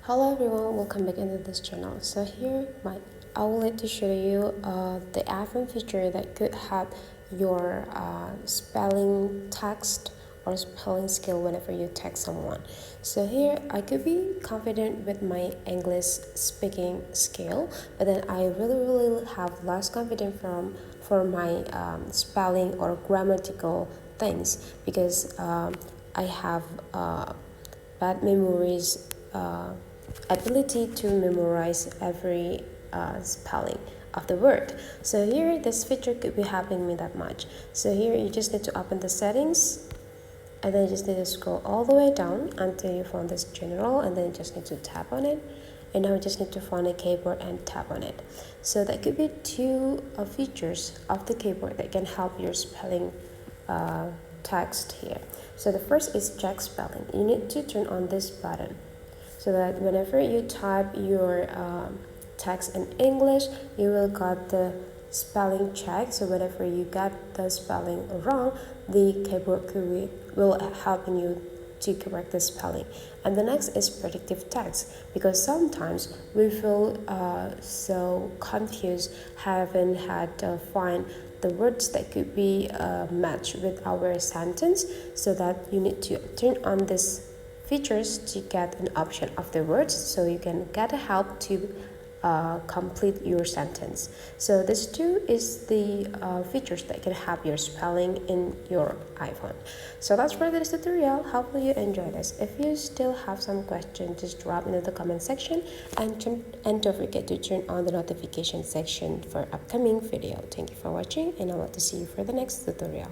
Hello everyone, welcome back into this channel. So here I would like to show you the iPhone feature that could help your spelling text or spelling skill whenever you text someone. So here I could be confident with my English speaking skill, but then I really have less confidence for my spelling or grammatical things because I have bad memories ability to memorize every spelling of the word. So here this feature could be helping me that much. So here you just need to open the settings and then you just need to scroll all the way down until you find this general, and then you just need to tap on it, and now you just need to find a keyboard and tap on it. So that could be two features of the keyboard that can help your spelling text here. So the first is check spelling. You need to turn on this button so that whenever you type your text in English, you will got the spelling check. So whenever you get the spelling wrong, the keyboard will help you to correct the spelling. And the next is predictive text, because sometimes we feel so confused, haven't had to find the words that could be matched with our sentence, so that you need to turn on this features to get an option of the words so you can get a help to complete your sentence. So this two is the features that can help your spelling in your iPhone. So that's for this tutorial. Hopefully you enjoyed this. If you still have some questions, just drop into the comment section, and don't forget to turn on the notification section for upcoming video. Thank you for watching, and I want to see you for the next tutorial.